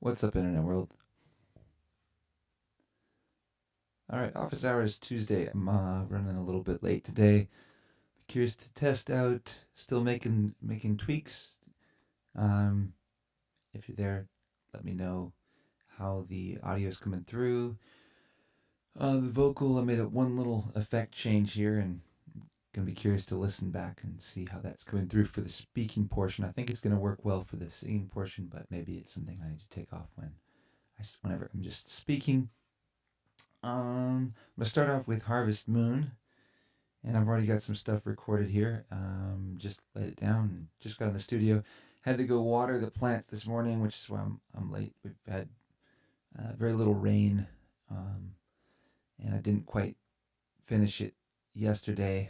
What's up, Internet World? All right, office hours Tuesday. I'm running a little bit late today. Curious to test out. Still making tweaks. Um, if you're there, let me know how the audio is coming through. The vocal, I made one little effect change here, and gonna be curious to listen back and see how that's coming through for the speaking portion. I think it's gonna work well for the singing portion, but maybe it's something I need to take off whenever I'm just speaking. I'm gonna start off with Harvest Moon, and I've already got some stuff recorded here. Just laid it down and just got in the studio. Had to go water the plants this morning, which is why I'm late. We've had very little rain, and I didn't quite finish it yesterday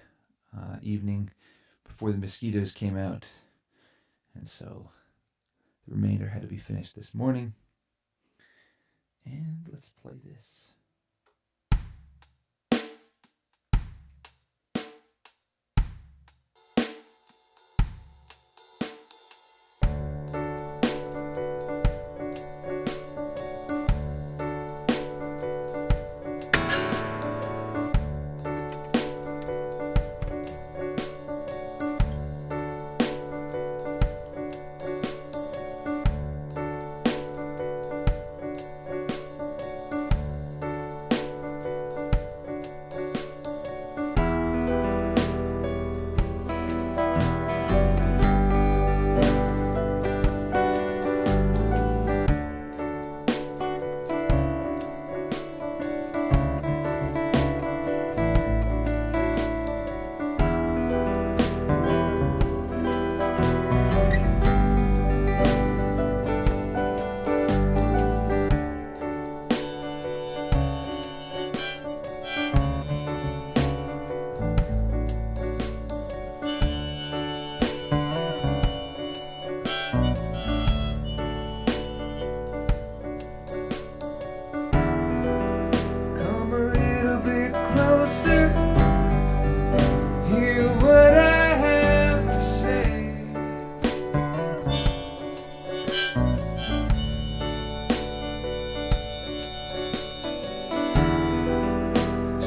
evening before the mosquitoes came out, and so the remainder had to be finished this morning. And let's play this.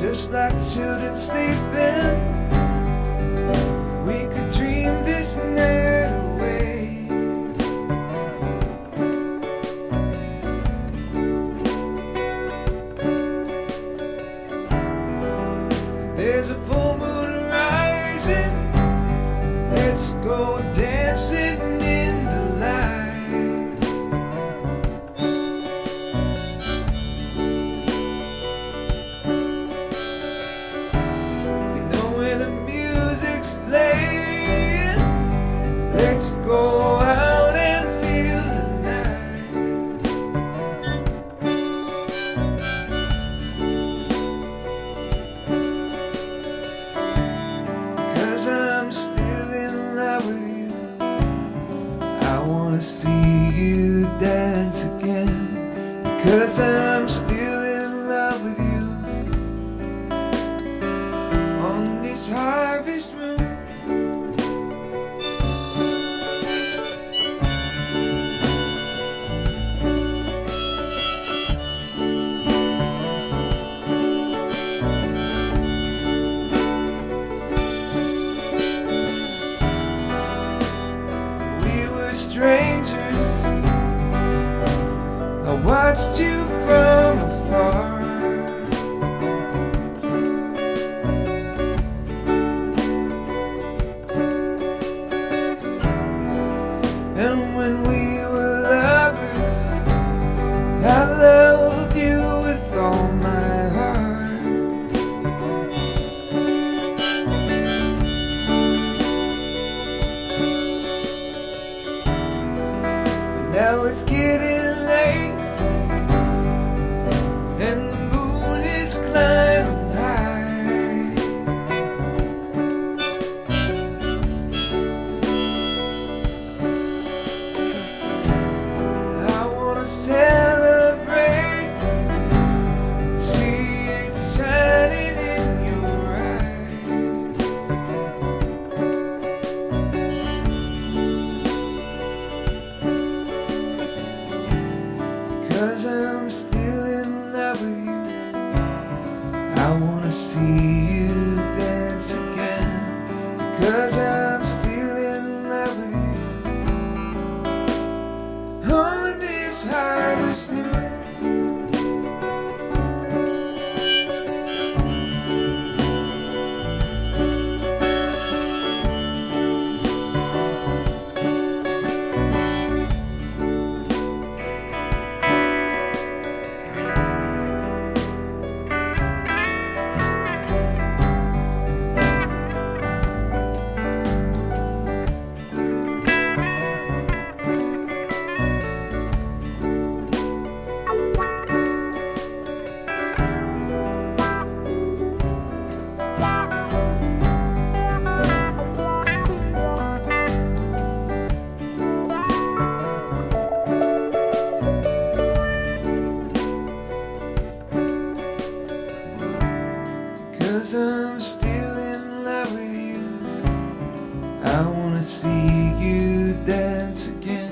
Just like children sleeping, we could dream this night away. There's a full moon rising, let's go dancing in the light. Let's go out and feel the night. 'Cause I'm still in love with you. I wanna see you dance again. 'Cause I'm still in love with you. On this harvest moon, strangers, I watched you from afar. And when we were lovers, I loved you with all my heart. Now it's getting late, and the moon is climbing high. I wanna celebrate, see it shining in your eyes. wanna see you dance again,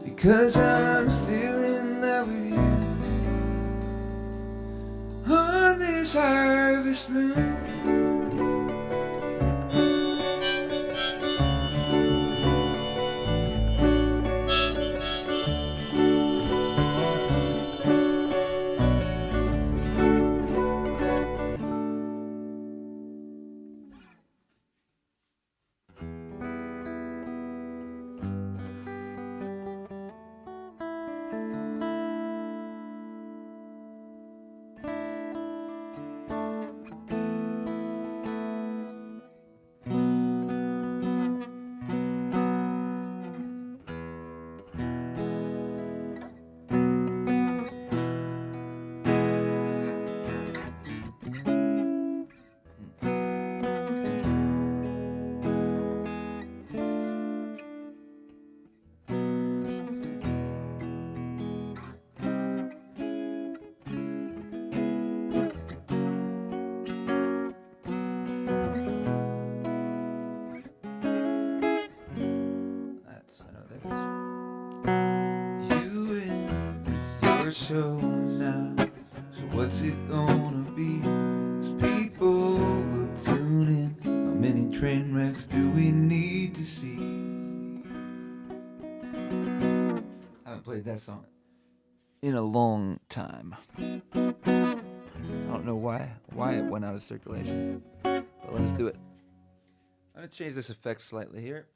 because I'm still in love with you. On this harvest moon, show now, so what's it gonna be? 'Cause people will tune in. How many train wrecks do we need to see? I haven't played that song in a long time. I don't know why it went out of circulation, but let's do it. I'm gonna change this effect slightly here,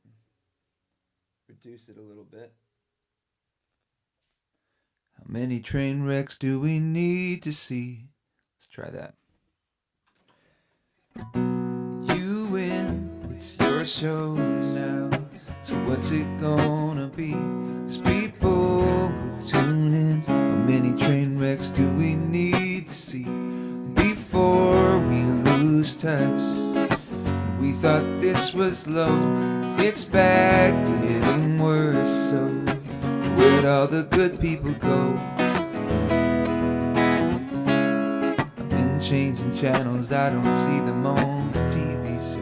reduce it a little bit. How many train wrecks do we need to see? Let's try that. You win, it's your show now, so what's it gonna be? 'Cause people will tune in. How many train wrecks do we need to see before we lose touch? We thought this was low, it's bad, getting worse, so where'd all the good people go? I've been changing channels, I don't see them on the TV show.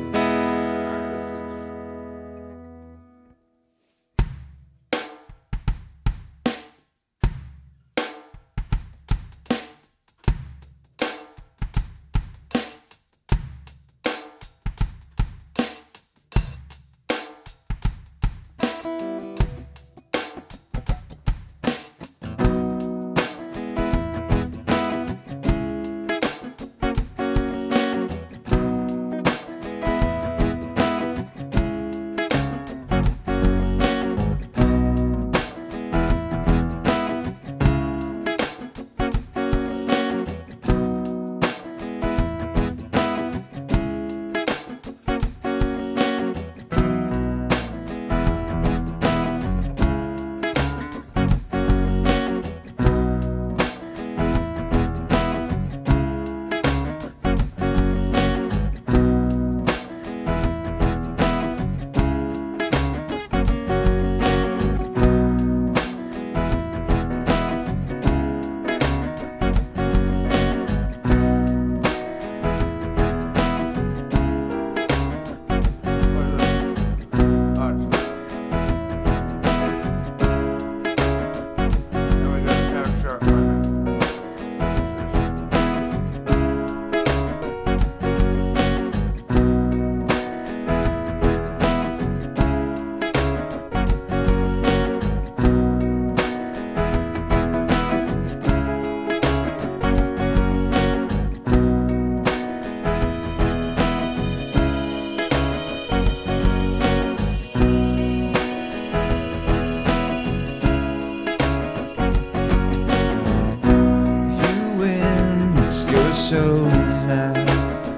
Show now,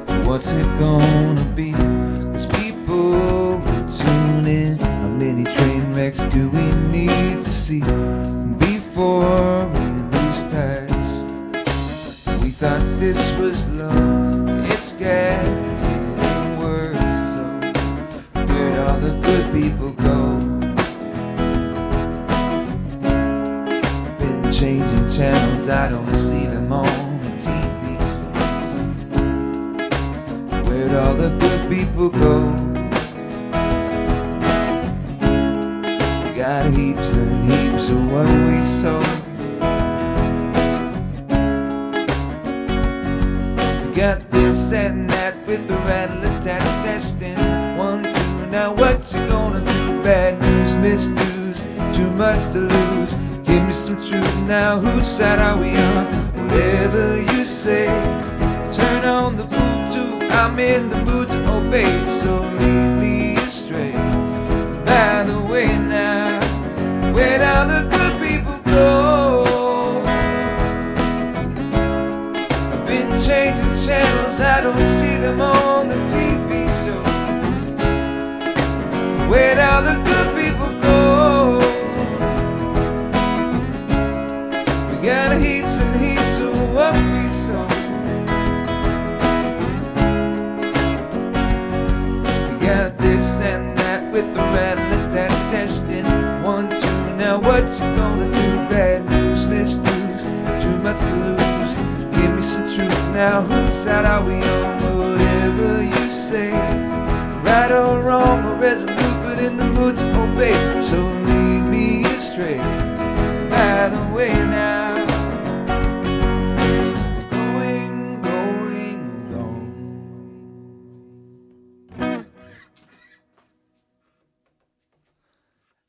so what's it gonna be? 'Cause people will tune in. How many train wrecks do we need to see before we lose touch? We thought this was love, it's getting worse, so where'd all the good people go? Been changing channels, I don't see them on the TV. Where'd all the good people go? got heaps and heaps of what we sow. We got this and that with the rattle attack testing. 1, 2, now what you gonna do? Bad news, misdoes, too much to lose. Give me some truth now, whose side are we on? Whatever you say, turn on the Bluetooth, I'm in the mood to obey, so lead me astray. By the way now, where'd all the good people go? I've been changing channels, I don't see them on the TV shows. Where'd all the good people go? We got heaps and heaps of what we sow. We got this and that with the rattle attack testing. 1, 2, now what you gonna do? Bad news, misdoes, too much to lose. Give me some truth now, whose side are we on? Whatever you say, right or wrong or resolute, but in the mood to obey, so lead me astray. By the way now, going, gone.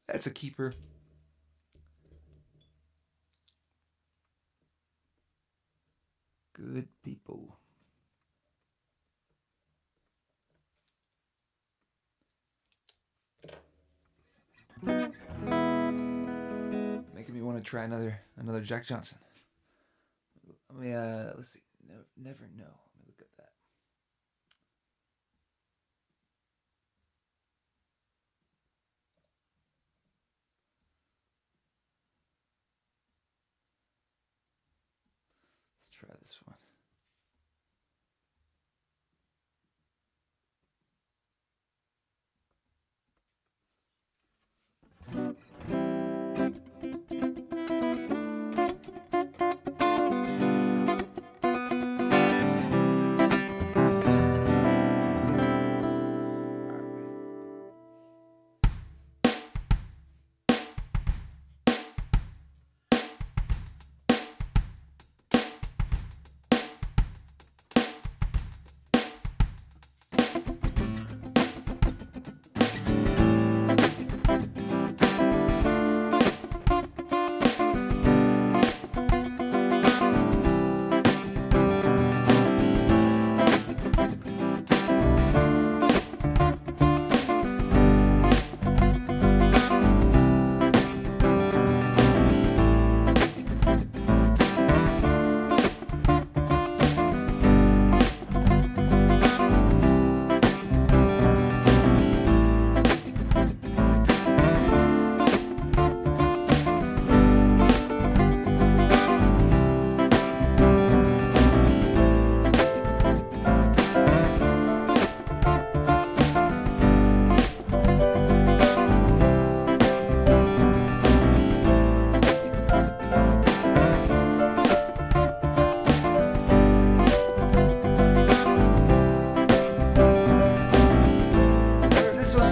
That's a keeper. Good people. Making me want to try another Jack Johnson. Let me let's see. Never know. Let me look at that. Let's try this one.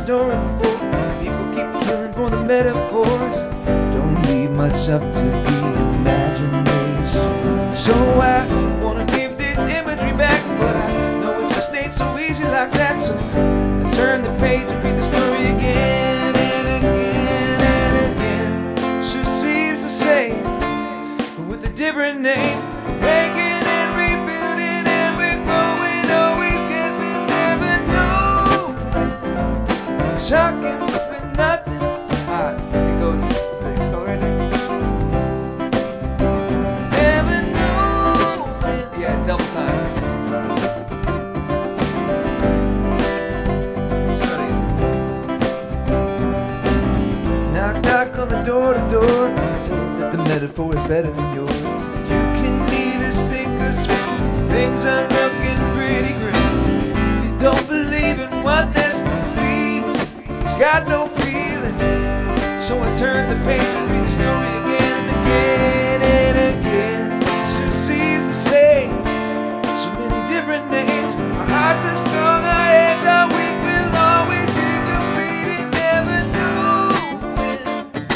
Story before. People keep killing for the metaphors. Don't leave much up to the imagination. So I wanna give this imagery back, but I know it just ain't so easy like that. So I turn the page and read the story again and again and again. Sure seems the same, but with a different name. Breaking and rebuilding and we're growing, always guessing, never know. Shocking, but nothing. It goes to the accelerator. Never knowing. Yeah, double times. Knock, knock on the door to door. Told that the metaphor is better than yours. You can neither sink or swim. Things are looking pretty grim. If you don't believe in what there's no feeling, it's got no feeling. So I turn the page and read the story again and again and again. Sure seems the same, so many different names. Our hearts are strong, our heads are weak. We'll always be competing, never knowing.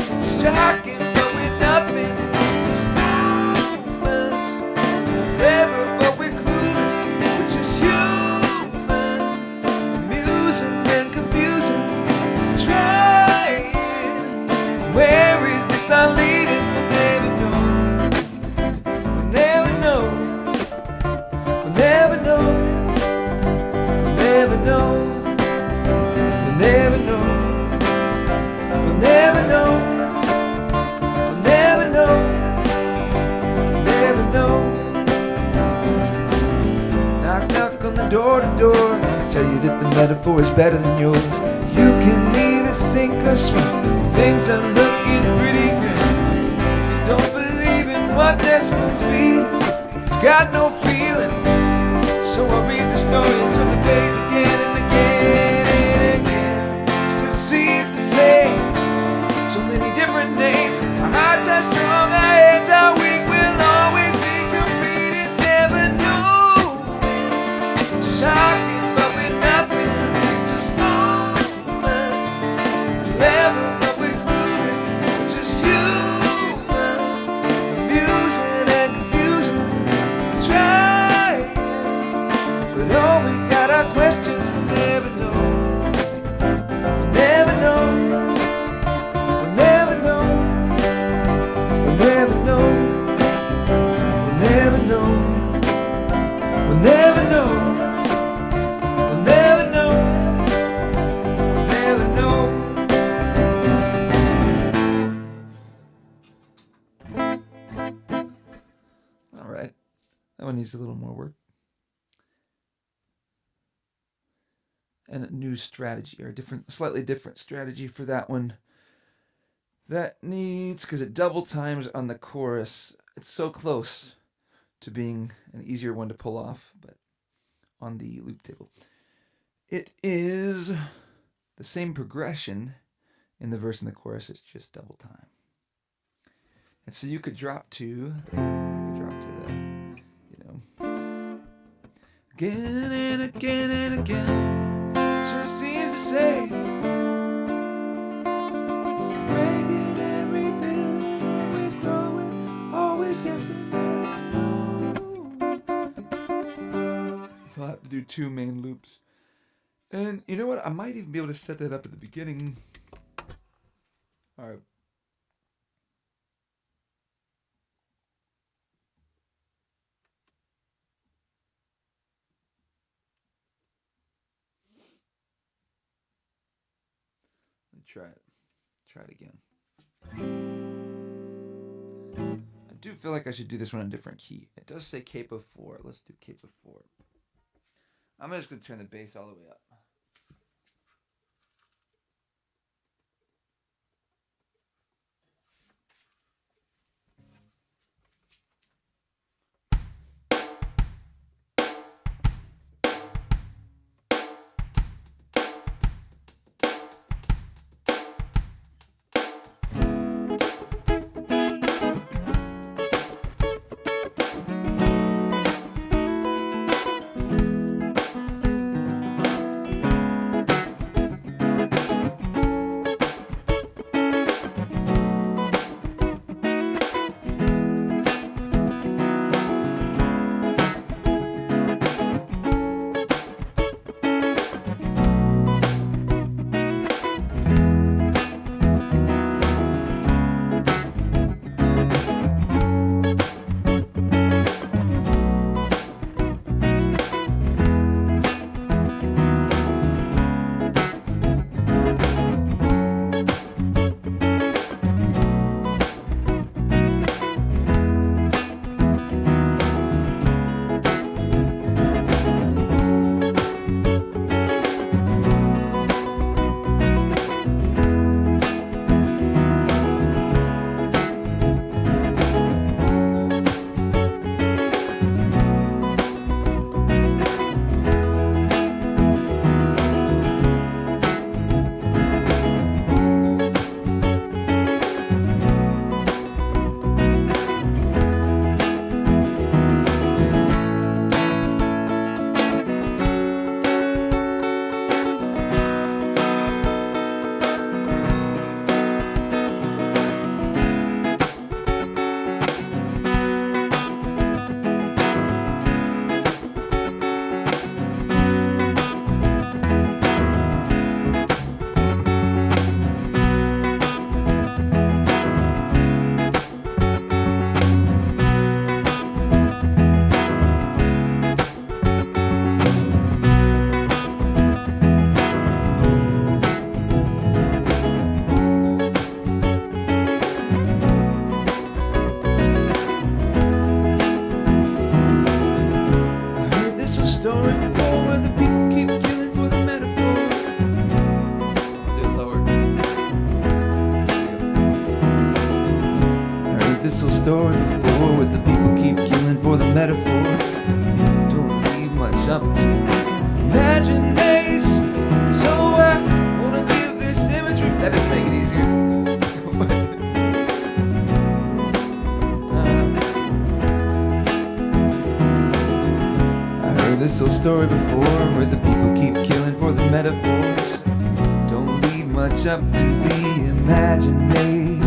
metaphor is better than yours. You can either sink or swim. Things are looking pretty good. If you don't believe in what this movie, it's got no feeling. So I read the story and turn the page again and again and again. So it seems to say so many different names. Our hearts are strong, our heads are weak. We'll always be complete and never know. Shocking, but with nothing, just movements. Clever, but we're clueless, just human. Amusing and confusing, trying, but all we got are questions. We'll never know. We'll never know. We'll never know. We'll never know. We'll never know. We'll never know. We'll never know. We'll never know. All right. That one needs a little more work. And a new strategy, or a slightly different strategy for that one. That needs, because it double times on the chorus. It's so close to being an easier one to pull off, but on the loop table. It is the same progression in the verse and the chorus, it's just double time. And so you could drop to again and again and again. Just seems to say, breaking every building, we're growing, always guessing. So I'll have to do 2 main loops. And you know what? I might even be able to set that up at the beginning. All right. Try it again. I do feel like I should do this one in a different key. It does say capo 4. Let's do capo 4. I'm just going to turn the bass all the way up. for the metaphors. Don't leave much up to imagination. So I wanna give this imagery. That doesn't make it easier. I heard this old story before where the people keep killing for the metaphors. Don't leave much up to the imagination.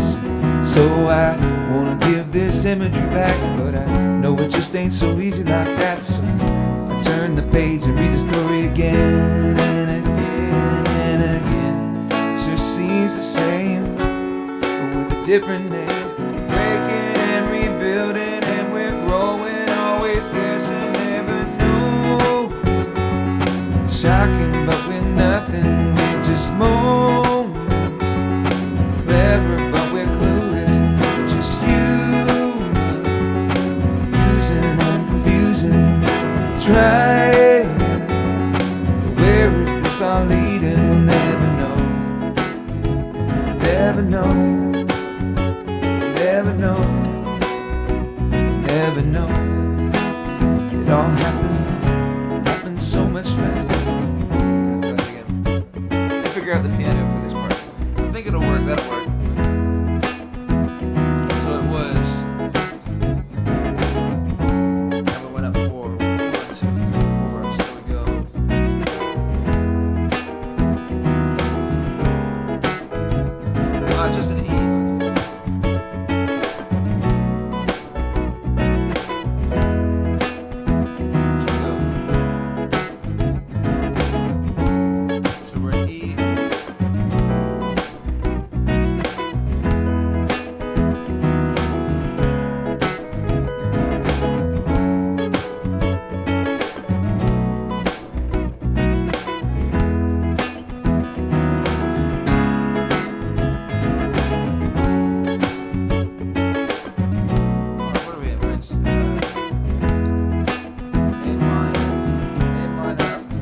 So I wanna give this imagery back, but I know it just ain't so easy like that. So I turn the page and read the story again and again and again. Sure seems the same, but with a different name. Breaking and rebuilding, and we're growing, always guessing, never know. Shocking, but we're nothing, we're just moments. Clever, but we're clueless, we're just human. Using and confusing, trying. Where is this all leading? We'll never know. Never know. Never know. Never know. It all happened so much faster. Figure out the piano for this part. I think it'll work. That'll work. So it was. Now we went up 4. 1, 2, 4. So we go. It's just an E. So we're in E. What are we at, Rich? A minor, 4. 1, 2, 3,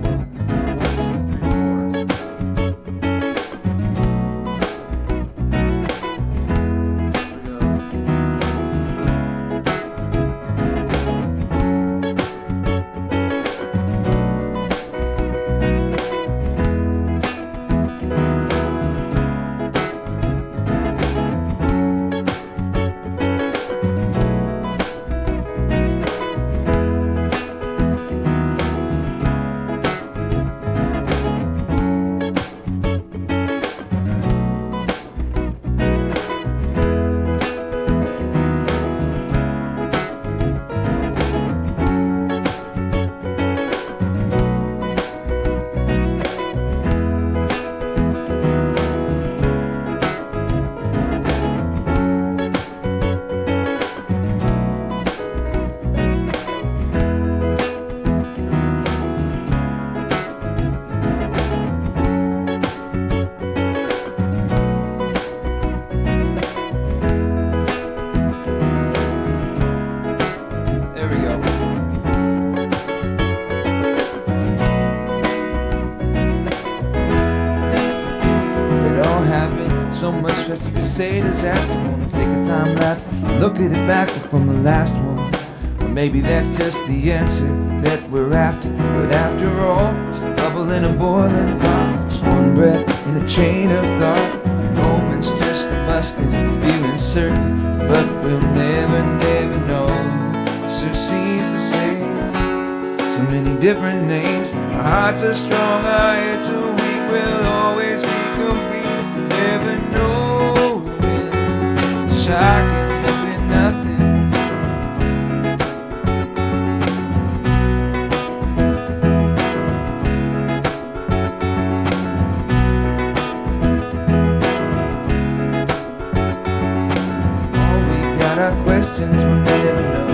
There we go. It all happened, so much stress, you could say disaster. Wanna take a time lapse, look at it back from the last one. Or maybe that's just the answer that we're after. But after all, it's a bubble in a boiling pot. Just one breath in a chain of thought. Moments just a busting, feeling certain, but we'll never know. Sure seems the same. So many different names. Our hearts are strong, our heads are weak. We'll always be complete. Never know when. Shocking, but we're nothing. All we got are questions, we'll never know.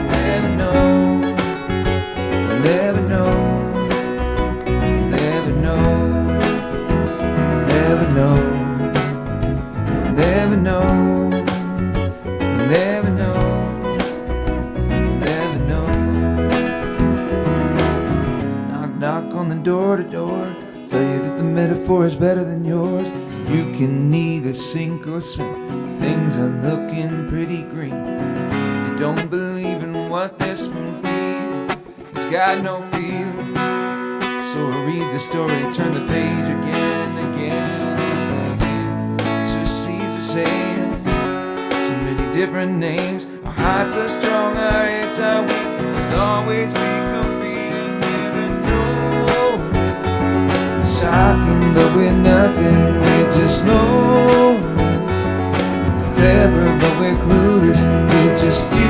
Never know. Never know. Never know. Never know. Never know. Never know. Never know. Knock, knock on the door to door. Tell you that the metaphor is better than yours. You can neither sink or swim. Things are looking pretty green. Don't believe in what this spoon feed. It's got no feel. So I read the story, turn the page again, again. She receives the same, so many different names. Our hearts are strong, our heads are weak. We'll always be complete and never know. Shocking, but we're nothing, we're just slow. Clever, but we're clueless, we're just human.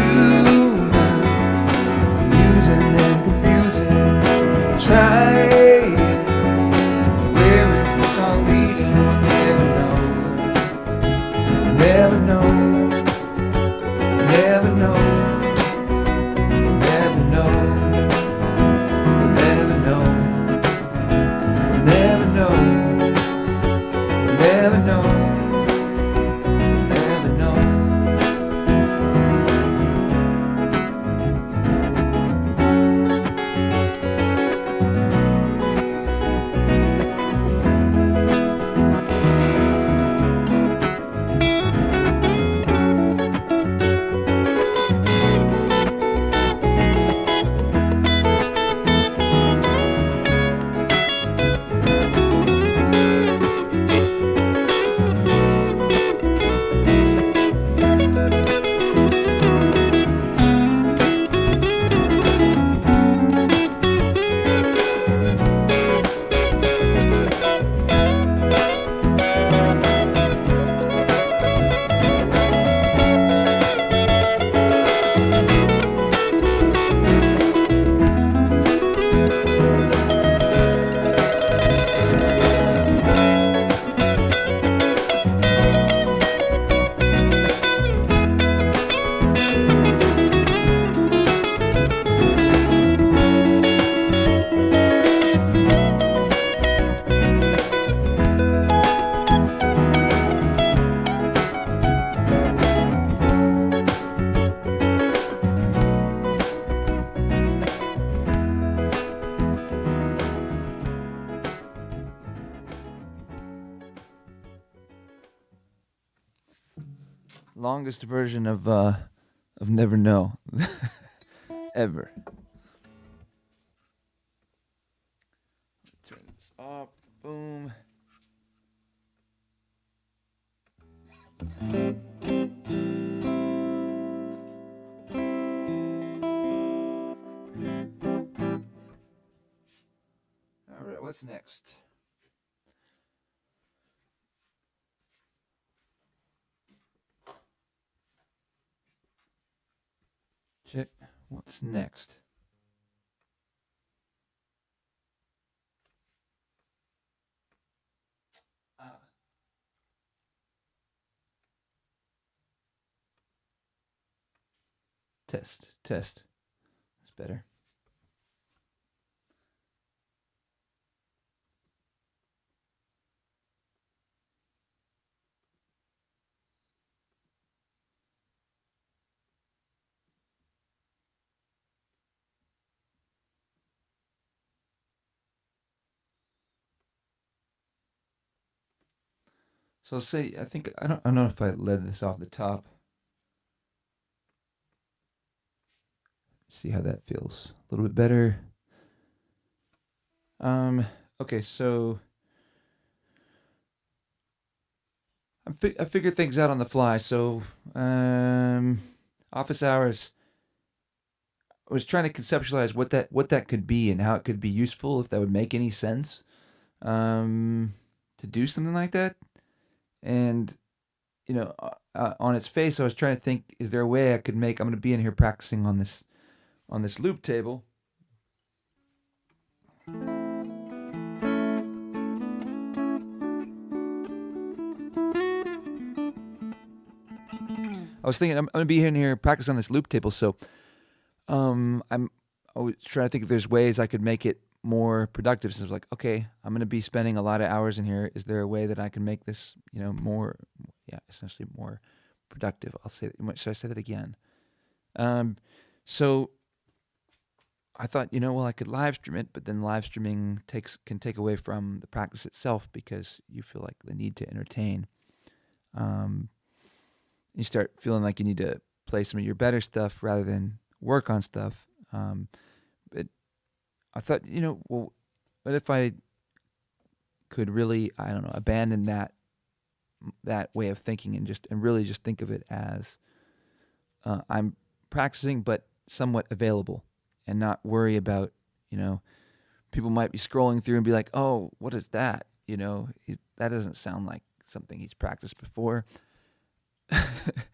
Amusing and confusing, trying. Where is the song leading? Never know. Never know. Never know. Never know. Never know. Never know. Never know. Longest version of Never Know ever. Turn this off. Boom. All right, what's next? Check. What's next? Test. That's better. So I'll say, I don't know if I led this off the top. See how that feels. A little bit better. Okay, so I figured things out on the fly. So, office hours. I was trying to conceptualize what that could be and how it could be useful, if that would make any sense, to do something like that. And on its face, I was trying to think: is there a way I could make? I'm going to be in here practicing on this loop table. I was thinking I'm going to be in here practicing on this loop table, so I was trying to think if there's ways I could make it more productive. So I was like, okay, I'm going to be spending a lot of hours in here. Is there a way that I can make this, essentially more productive? Should I say that again? So I thought, I could live stream it, but then live streaming can take away from the practice itself because you feel like the need to entertain. You start feeling like you need to play some of your better stuff rather than work on stuff. But I thought, well, what if I could really, I don't know, abandon that way of thinking and really just think of it as I'm practicing but somewhat available, and not worry about, people might be scrolling through and be like, oh, what is that? That doesn't sound like something he's practiced before.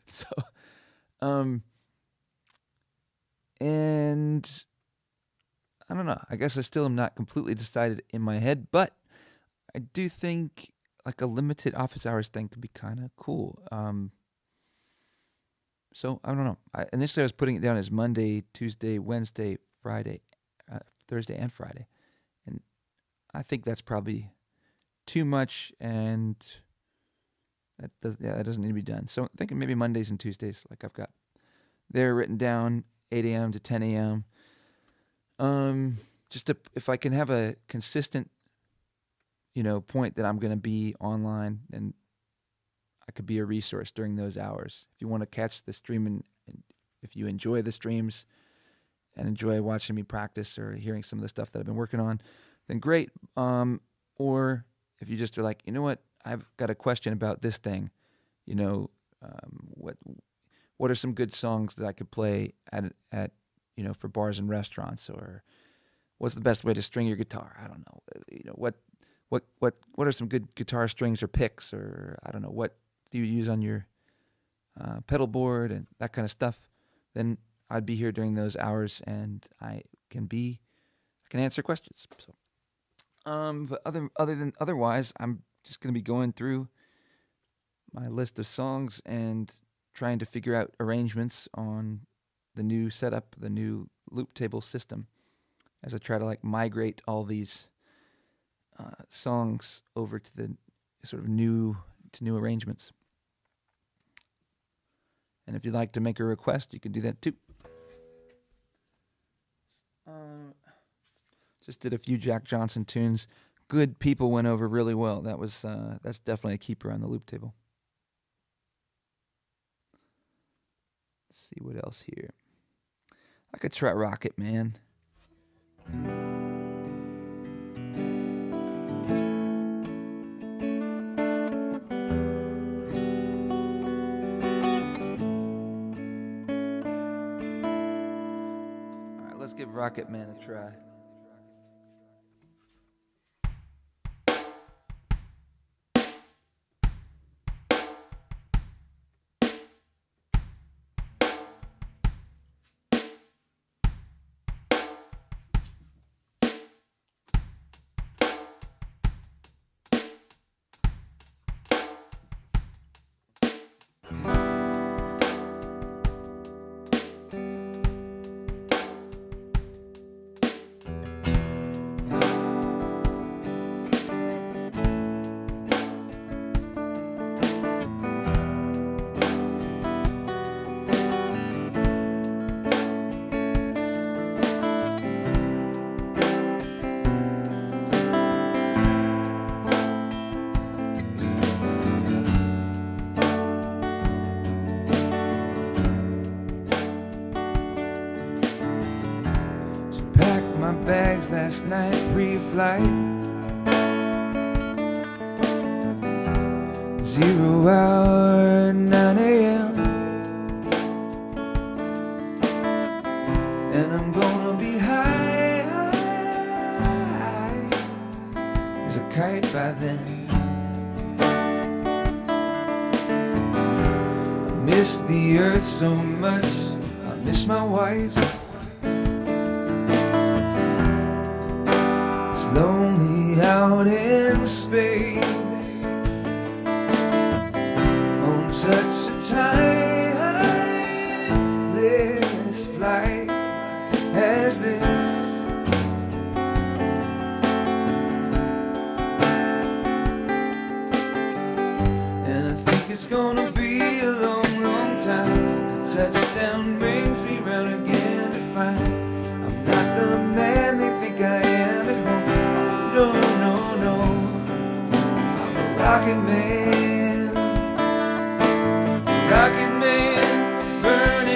So, and I don't know. I guess I still am not completely decided in my head, but I do think like a limited office hours thing could be kind of cool. So I don't know. Initially I was putting it down as Monday, Tuesday, Wednesday, Friday, Thursday, and Friday, and I think that's probably too much, and that doesn't need to be done. So I'm thinking maybe Mondays and Tuesdays, like I've got there written down, 8 a.m. to 10 a.m. If I can have a consistent, point that I'm going to be online, and I could be a resource during those hours. If you want to catch the stream and if you enjoy the streams and enjoy watching me practice or hearing some of the stuff that I've been working on, then great. Or if you just are like, you know what, I've got a question about this thing, what are some good songs that I could play at for bars and restaurants, or what's the best way to string your guitar? I don't know. What are some good guitar strings or picks, or I don't know, what do you use on your pedal board and that kind of stuff? Then I'd be here during those hours, and I can answer questions. So, but otherwise, I'm just going to be going through my list of songs and trying to figure out arrangements on the new setup, the new loop table system, as I try to migrate all these songs over to the sort of new arrangements. And if you'd like to make a request, you can do that too. Just did a few Jack Johnson tunes. Good People went over really well. That's definitely a keeper on the loop table. Let's see what else here. I could try Rocket Man. All right, let's give Rocket Man a try. Bags last night pre-flight, 0 hour 9 a.m. And I'm gonna be high as a kite by then. I miss the earth so much, I miss my wife. Lonely out in space on such a timeless flight as this. And I think it's gonna be a long, long time till touchdown brings me round again to find I'm not the man they think I am at home. No, no, no, I'm a rocket man, burning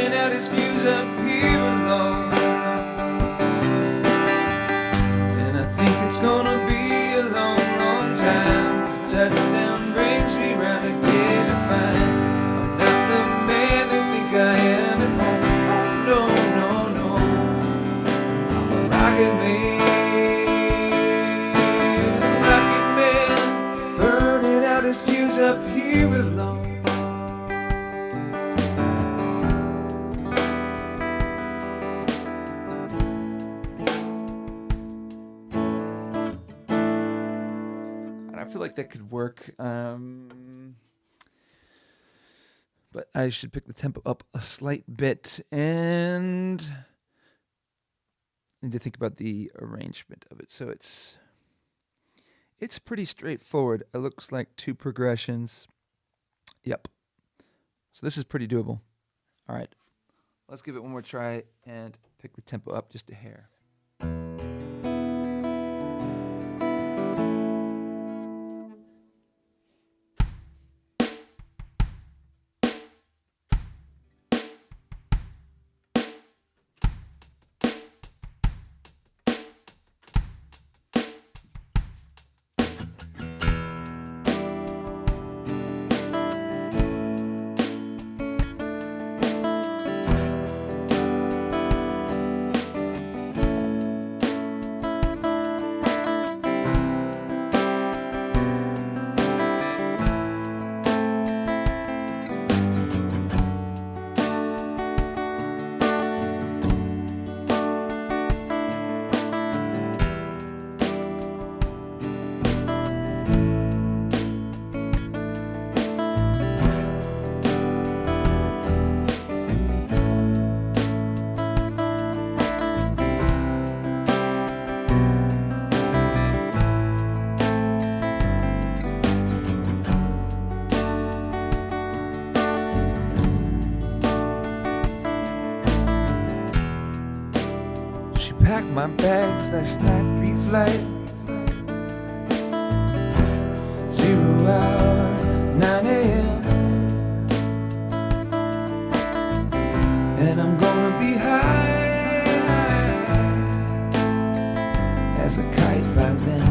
views up here alone. I feel like that could work, but I should pick the tempo up a slight bit, and I need to think about the arrangement of it. So it's pretty straightforward. It looks like 2 progressions. Yep. So this is pretty doable. All right. Let's give it one more try and pick the tempo up just a hair. Packed my bags last night pre-flight. 0 hour, 9 a.m. And I'm gonna be high as a kite by then.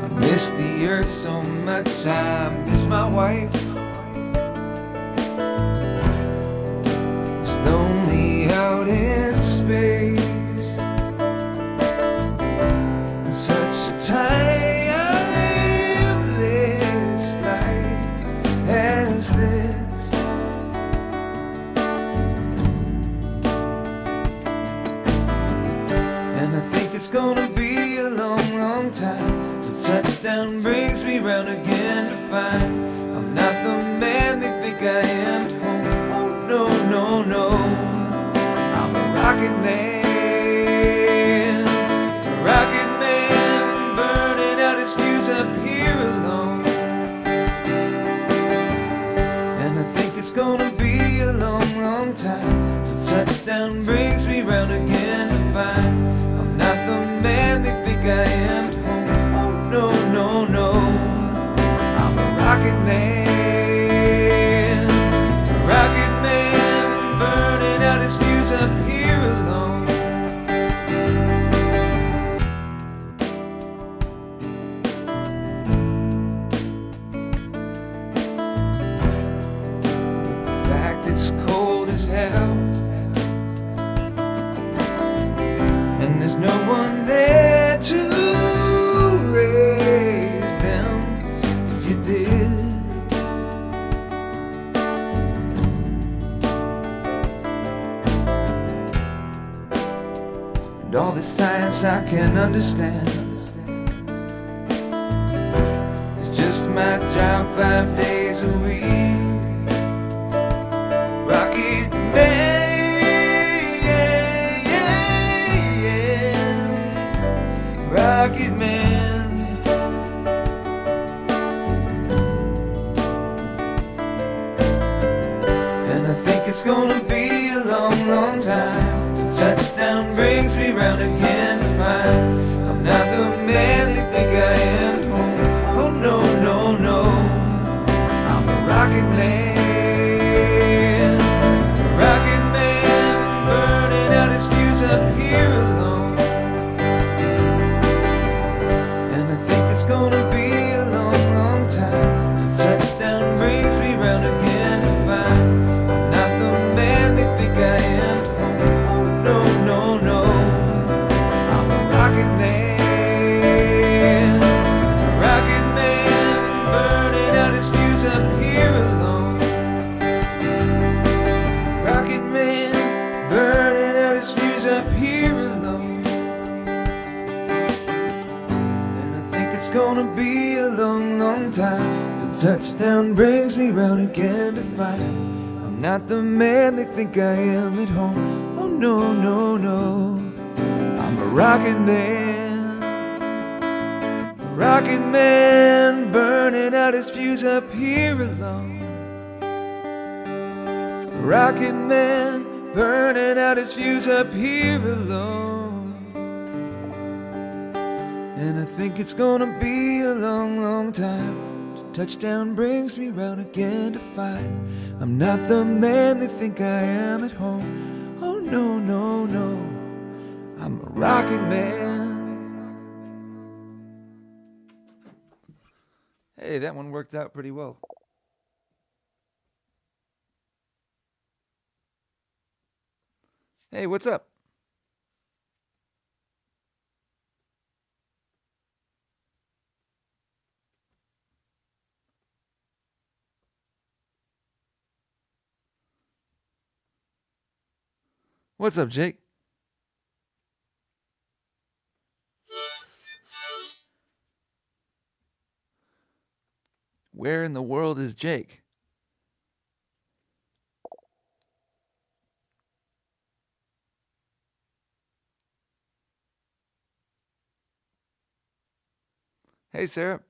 I miss the earth so much, I miss my wife. Lonely out in space, such a timeless flight as this. And I think it's gonna be a long, long time till touchdown brings me round again to find I'm not the man they think I am at home. No, no, no, I'm a rocket man, burning out his fuse up here alone. And I think it's gonna be a long, long time till touchdown brings me round again to find I'm not the man they think I am at home. Oh, no, no, no, I'm a rocket man. Burning out his fuse up here alone. In fact, it's cold as hell, and there's no one there to raise them if you did. And all this science I can understand. It's just my job 5 days a week. Rocket man, yeah, yeah, yeah. Rocket man. And I think it's gonna be a long, long time. Touchdown brings me round again to find I'm not the man they think I am at home. Oh, no, no, no, I'm a rocket man, burning out his fuse up here alone. And I think it's gonna be a long, long time till touchdown brings me round again to find I'm not the man they think I am at home. No, no, no, I'm it's gonna be a long, long time till touchdown brings me round again to fight. I'm not the man they think I am at home. Oh no, no, no. I'm a rocket man. A rocket man burning out his fuse up here alone. A rocket man burning out his fuse up here alone. And I think it's gonna be a long, long time till touchdown brings me round again to fight. I'm not the man they think I am at home. Oh no, no, no. I'm a rocket man. Hey, that one worked out pretty well. Hey, what's up? What's up, Jake? Where in the world is Jake? Hey, Sarah.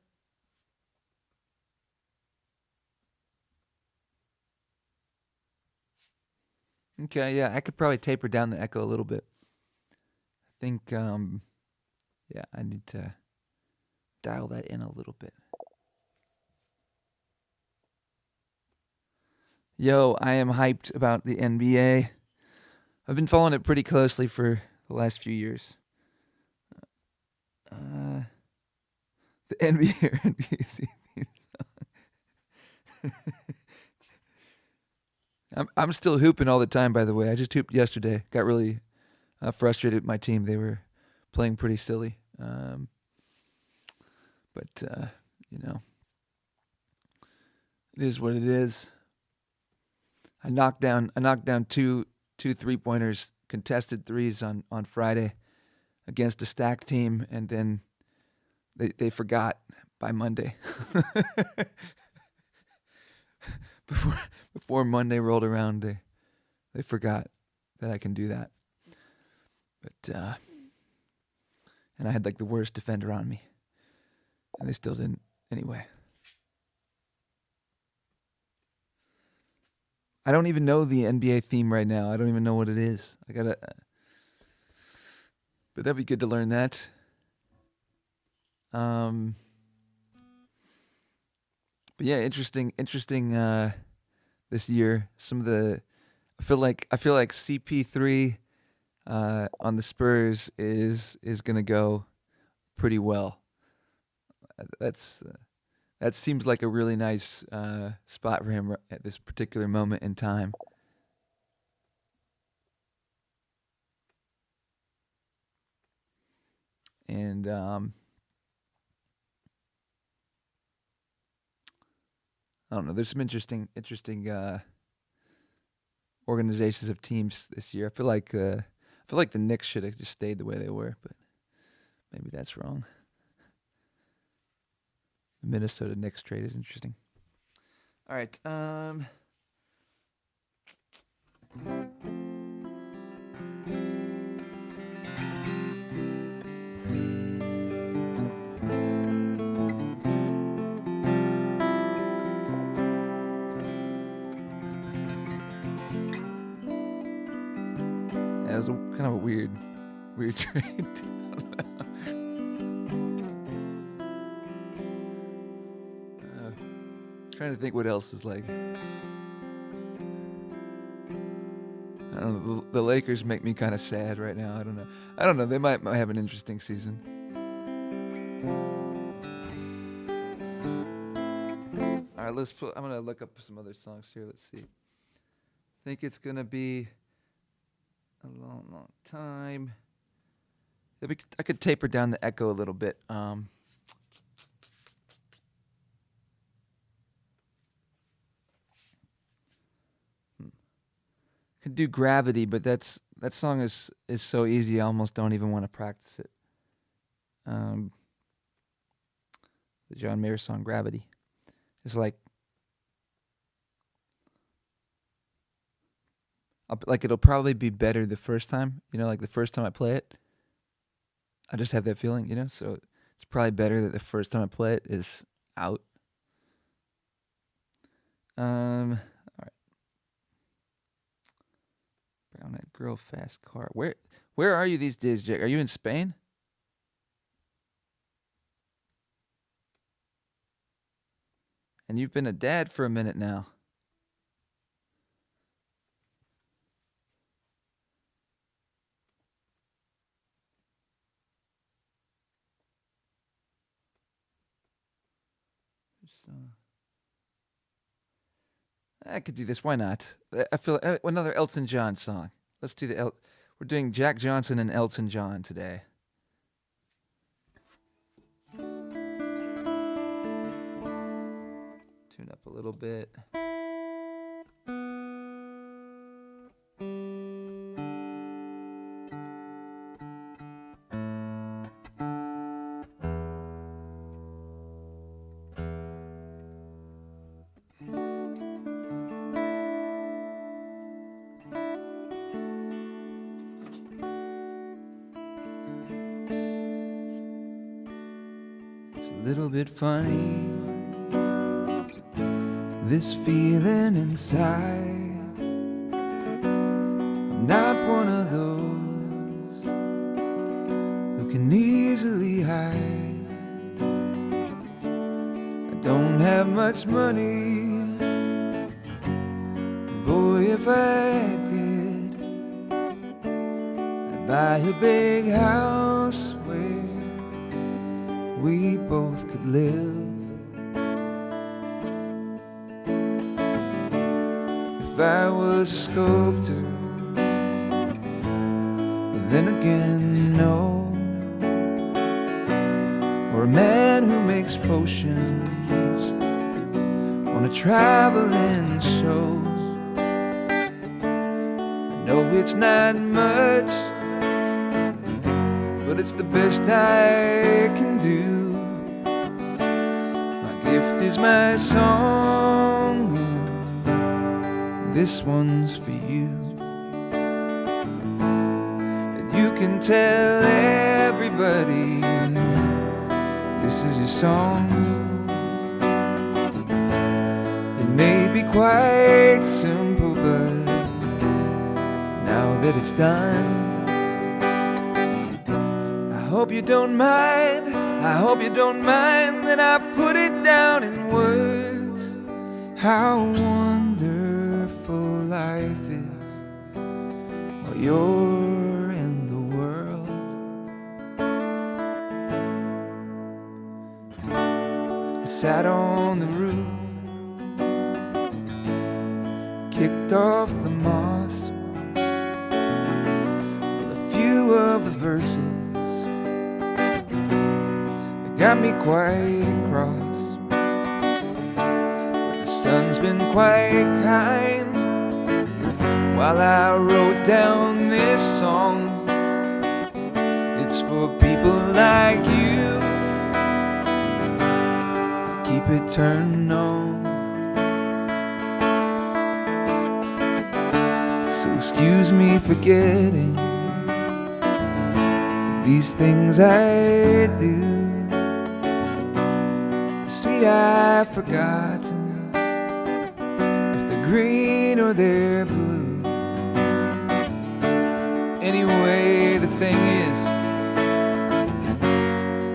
Okay, yeah, I could probably taper down the echo a little bit. I think, yeah, I need to dial that in a little bit. Yo, I am hyped about the NBA. I've been following it pretty closely for the last few years. The NBA or NBC theme song. I'm still hooping all the time, by the way. I just hooped yesterday. Got really frustrated with my team. They were playing pretty silly. But you know, it is what it is. I knocked down two 3-pointers, contested threes on Friday against a stacked team, and then they forgot by Monday. before Monday rolled around, they forgot that I can do that. But and I had like the worst defender on me, and they still didn't anyway. I don't even know the NBA theme right now. I don't even know what it is. I gotta, but that'd be good to learn that. But yeah, interesting. This year, some of the, I feel like CP3 on the Spurs is gonna go pretty well. That seems like a really nice spot for him at this particular moment in time. And I don't know. There's some interesting organizations of teams this year. I feel like the Knicks should have just stayed the way they were, but maybe that's wrong. The Minnesota Knicks trade is interesting. All right. That was kind of a weird trade. Trying to think what else is like. I don't know. The Lakers make me kind of sad right now. I don't know. They might have an interesting season. All right, I'm gonna look up some other songs here. Let's see. I think it's gonna be a long time. I could taper down the echo a little bit. Could do Gravity, but that song is so easy. I almost don't even want to practice it. the John Mayer song Gravity. It's like it'll probably be better the first time, like the first time I play it. I just have that feeling, so it's probably better that the first time I play it is out. All right. Brown eyed girl, fast car. Where are you these days, Jake? Are you in Spain? And you've been a dad for a minute now. I could do this. Why not? I feel another Elton John song. Let's do we're doing Jack Johnson and Elton John today. Tune up a little bit. A little bit funny, this feeling inside. I'm not one of those who can easily hide. I don't have much money, boy, if I did, I'd buy a big house where we both could live. If I was a sculptor, but then again, no. Or a man who makes potions on a traveling show. I know it's not much, but it's the best I can do. My gift is my song, and this one's for you. And you can tell everybody this is your song. It may be quite simple, but now that it's done, I hope you don't mind, I hope you don't mind that I put it down in words. How wonderful life is while you're in the world. I sat on the roof, kicked off the moss, a few of the verses got me quite cross, but the sun's been quite kind while I wrote down this song. It's for people like you, keep it turned on. So excuse me for getting these things I do. I've forgotten if they're green or they're blue. Anyway, the thing is,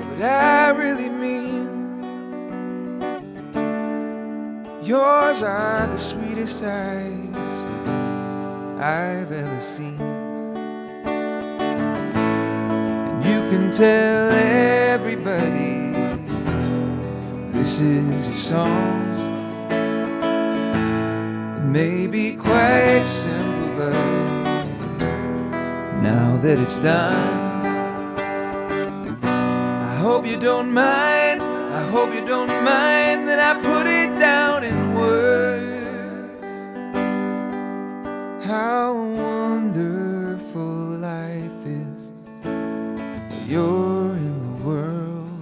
what I really mean, yours are the sweetest eyes I've ever seen. And you can tell everybody this is your song. It may be quite simple, but now that it's done, I hope you don't mind, I hope you don't mind that I put it down in words. How wonderful life is when you're in the world.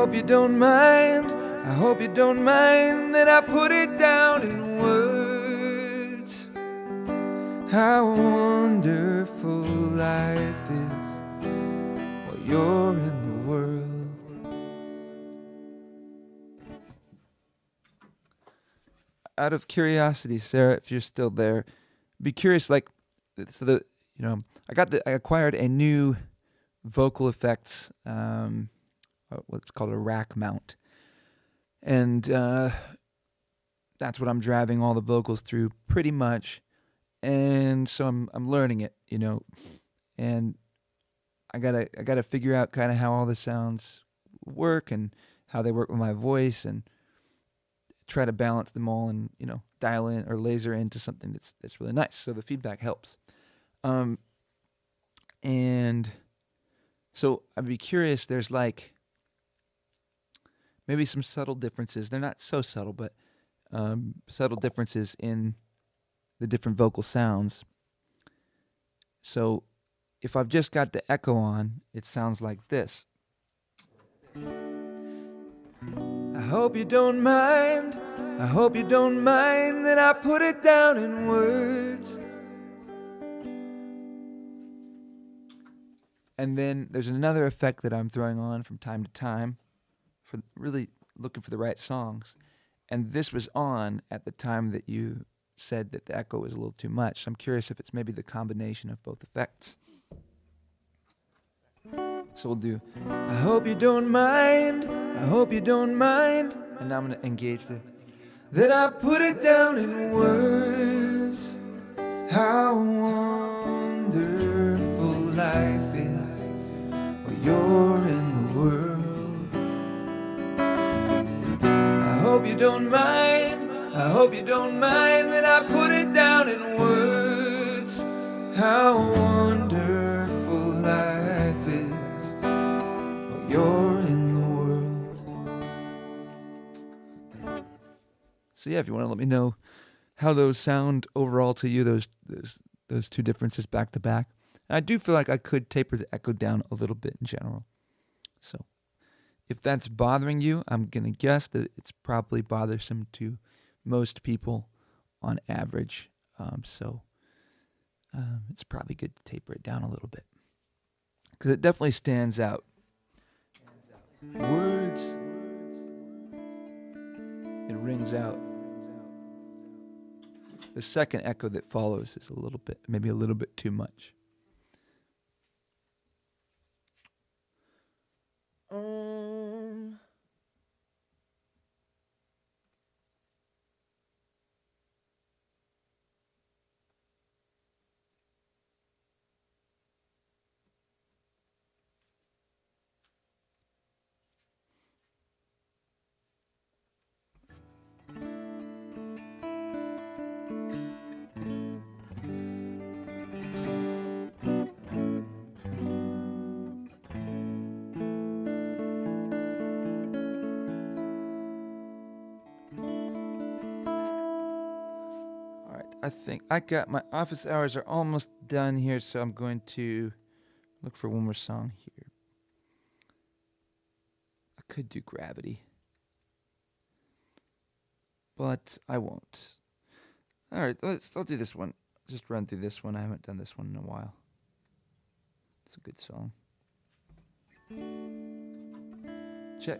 hope you don't mind. I hope you don't mind that I put it down in words. How wonderful life is while you're in the world. Out of curiosity, Sarah, if you're still there, be curious. Like, so I acquired a new vocal effects, what's called a rack mount, and that's what I'm driving all the vocals through, pretty much. And so I'm learning it, and I gotta figure out kind of how all the sounds work and how they work with my voice, and try to balance them all and, dial in or laser into something that's really nice. So the feedback helps. And so I'd be curious, there's like maybe some subtle differences. They're not so subtle, but subtle differences in the different vocal sounds. So if I've just got the echo on, it sounds like this. I hope you don't mind. I hope you don't mind that I put it down in words. And then there's another effect that I'm throwing on from time to time for really looking for the right songs. And this was on at the time that you said that the echo was a little too much. So I'm curious if it's maybe the combination of both effects. So we'll do, I hope you don't mind, I hope you don't mind. And now I'm going to engage that I put it down in words. How wonderful life is while you're in the world. I hope you don't mind, I hope you don't mind that I put it down in words. How wonderful life is while you're in the world. So yeah, if you want to let me know how those sound overall to you, those two differences back to back. And I do feel like I could taper the echo down a little bit in general. So if that's bothering you, I'm going to guess that it's probably bothersome to most people on average. It's probably good to taper it down a little bit, because it definitely stands out. Words, it rings out. The second echo that follows is maybe a little bit too much. I think I got my office hours are almost done here, so I'm going to look for one more song here. I could do Gravity, but I won't. All right, I'll do this one. Just run through this one. I haven't done this one in a while. It's a good song. Check.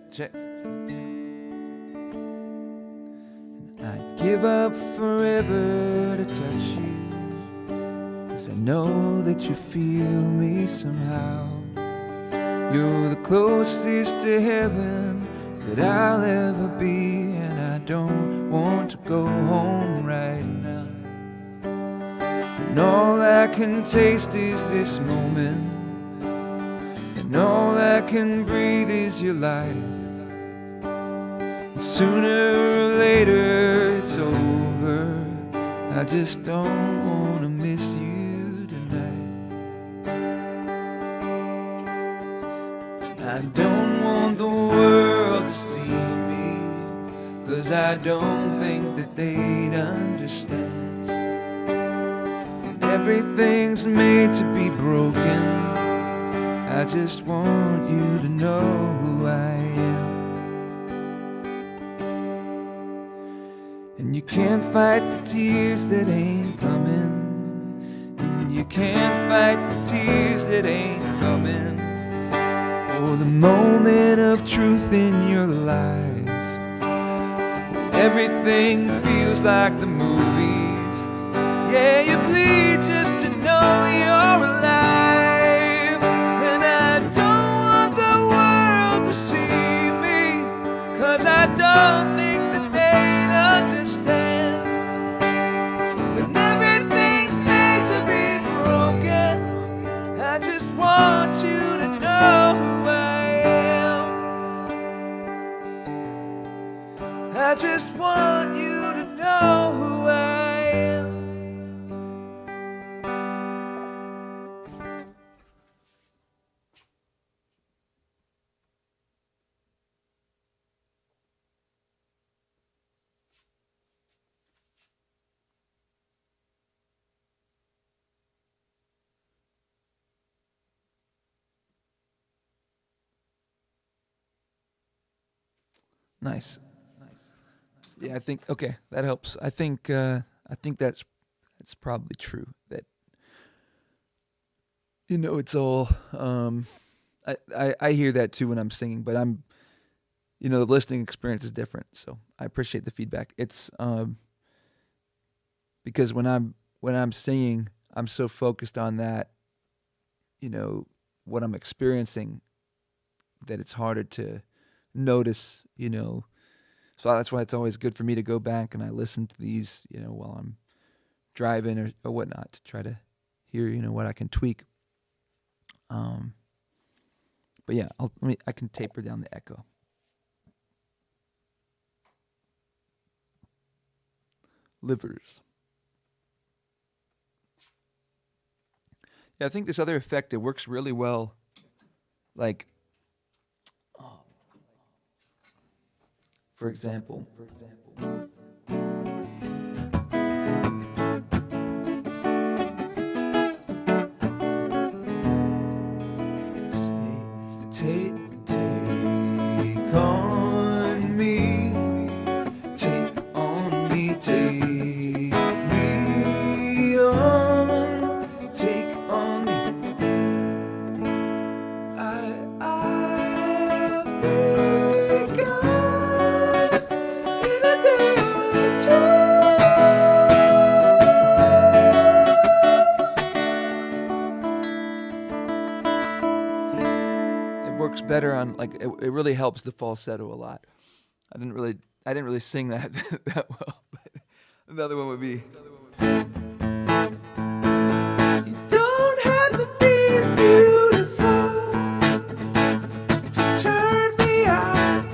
I'd give up forever to touch you, 'cause I know that you feel me somehow. You're the closest to heaven that I'll ever be, and I don't want to go home right now. And all I can taste is this moment, and all I can breathe is your life. Sooner or later it's over. I just don't want to miss you tonight. I don't want the world to see me, 'cause I don't think that they'd understand. And everything's made to be broken. I just want you to know who I am. And you can't fight the tears that ain't coming. And you can't fight the tears that ain't coming. Oh, the moment of truth in your lies. Everything feels like the movies. Yeah, you bleed just to know you're alive. And I don't want the world to see me, 'cause I don't think that they'd understand. When everything's made to be broken, I just want you to know who I am. I just want you to know who I am. Nice. Yeah, I think okay, that helps. I think that's probably true. That it's all I hear that too when I'm singing, but the listening experience is different. So I appreciate the feedback. It's because when I'm singing, I'm so focused on that, what I'm experiencing, that it's harder to notice. So that's why it's always good for me to go back and I listen to these, while I'm driving or whatnot, to try to hear, what I can tweak. But yeah, I can taper down the echo. Livers. Yeah, I think this other effect, it works really well. Like, for example. Take on me, take on me, take me on, take on me. I'll be gone in a day or two. It works better on it really helps the falsetto a lot. I didn't really sing that that well, but another one would be. You don't have to be beautiful to turn me on.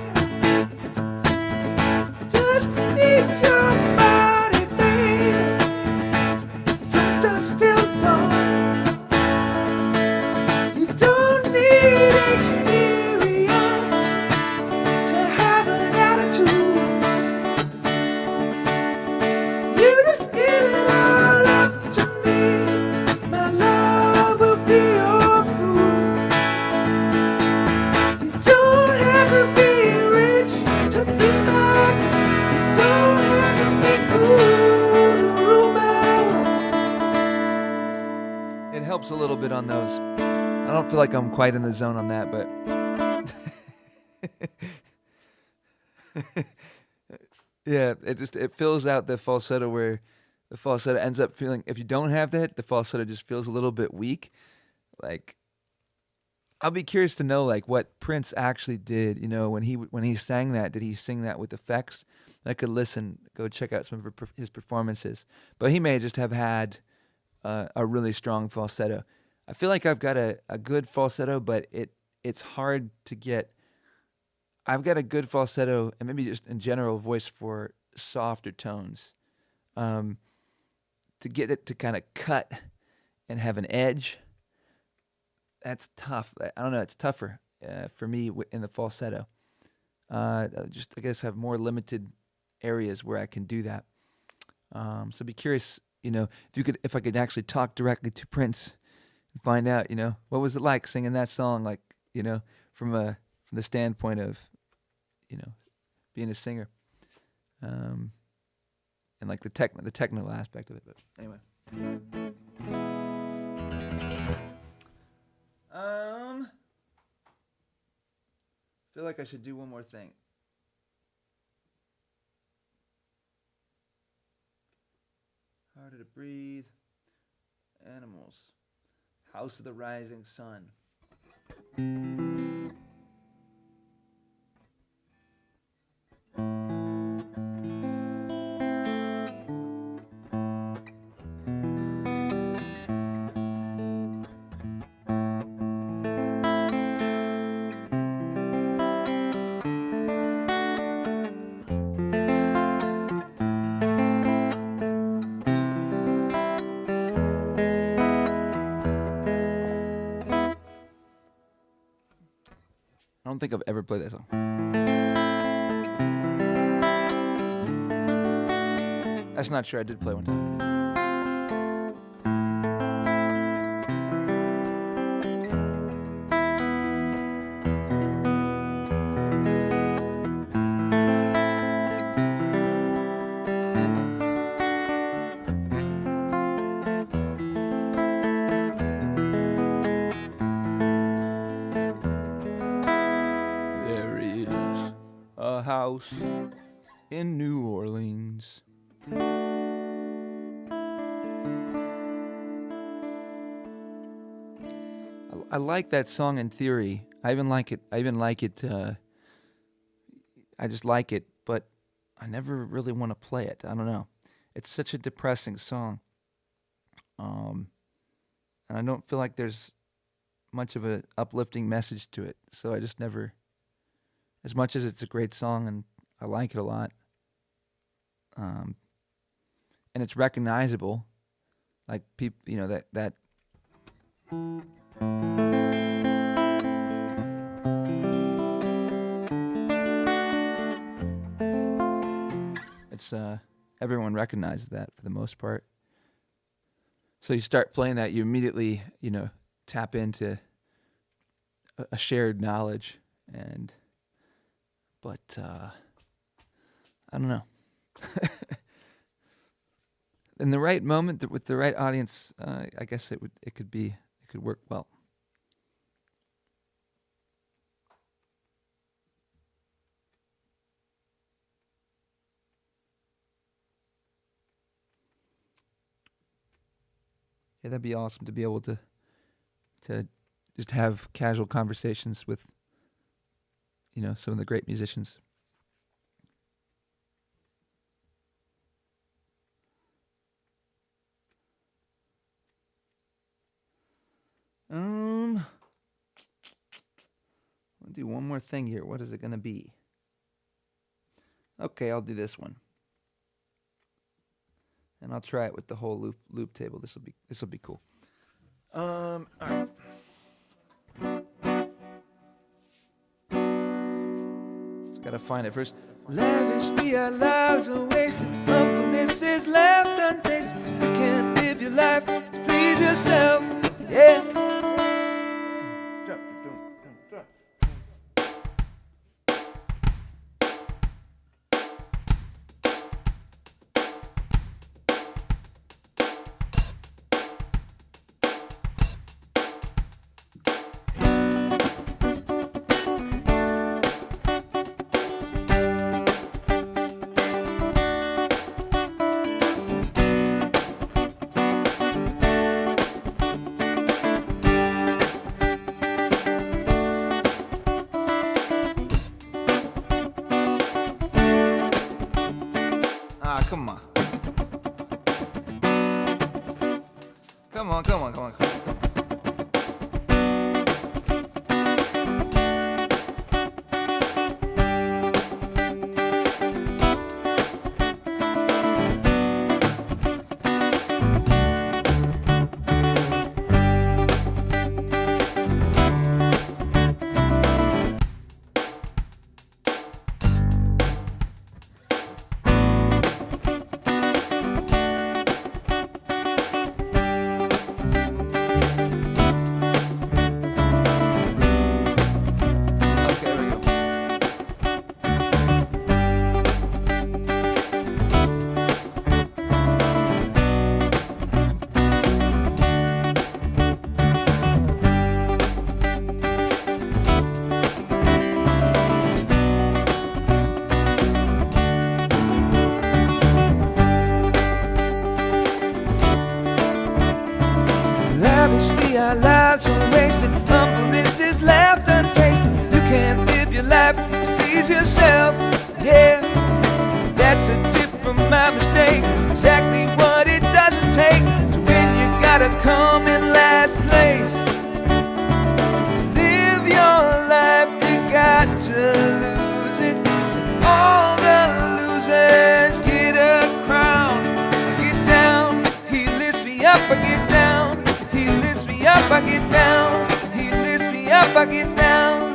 Just need your body, babe, from dusk till dawn. You don't need experience to have an attitude. You just give it all up to me. My love will be your food. You don't have to be rich to be mine. You don't have to be cool to rule my world. It helps a little bit on those. I don't feel like I'm quite in the zone on that, but yeah, it fills out the falsetto, where the falsetto ends up feeling, if you don't have that, the falsetto just feels a little bit weak. Like, I'll be curious to know what Prince actually did, when he sang that. Did he sing that with effects? I could go check out some of his performances. But he may just have had a really strong falsetto. I feel like I've got a good falsetto, but it's hard to get. I've got a good falsetto and maybe just in general voice for softer tones. To get it to kind of cut and have an edge, that's tough. I don't know. It's tougher for me in the falsetto. I guess have more limited areas where I can do that. So be curious, if I could actually talk directly to Prince and find out, what was it like singing that song, from the standpoint of, being a singer. and like the technical aspect of it. But anyway, feel like I should do one more thing. Harder to breathe. Animals. House of the Rising Sun. I don't think I've ever played that song. That's not true. I did play one time. House in New Orleans. I like that song in theory. I even like it. I just like it, but I never really want to play it. I don't know. It's such a depressing song, and I don't feel like there's much of an uplifting message to it. So I just never. As much as it's a great song and I like it a lot, and it's recognizable, like people, that it's everyone recognizes that for the most part. So you start playing that, you immediately tap into a shared knowledge and. But I don't know. In the right moment, with the right audience, I guess it could work well. Yeah, that'd be awesome to be able to just have casual conversations with. Some of the great musicians. I'll do one more thing here. What is it going to be? Okay, I'll do this one. And I'll try it with the whole loop table. This will be cool. All right. Gotta find it first. Lavishly our lives are wasted. Humbleness is left untasted. You can't live your life to please yourself. Yeah. Mostly our lives are wasted. Humbleness is left untasted. You can't live your life to please yourself. Yeah, that's a tip from my mistake. Exactly what it doesn't take to win. You gotta come in last place. To live your life, you got to lose it. All the losers get a crown. I get down, he lifts me up. I get down, he lifts me up. I get down, he lifts me up. I get down,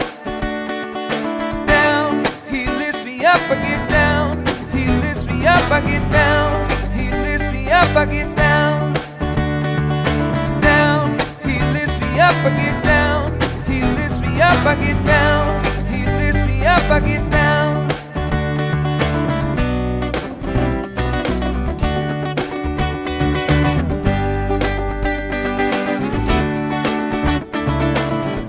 down. He lifts me up. I get down, he lifts me up. I get down, he lifts me up. I get down, down. He lifts me up. I get down, he lifts me up. I get down, he lifts me up. I get down.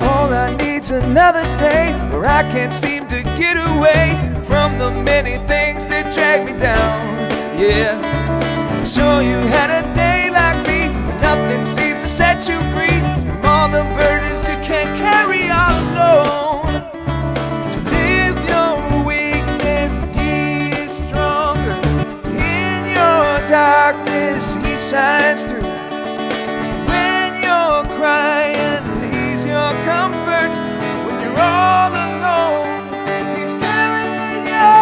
All I need's another day where I can't seem to get away from the many things that drag me down. Yeah, sure you had a day like me. Nothing seems to set you free from all the burdens you can't carry all alone. To live your weakness, he is stronger. In your darkness, he shines through. When you're crying, he's your comfort. When you're all alone, he's carrying you.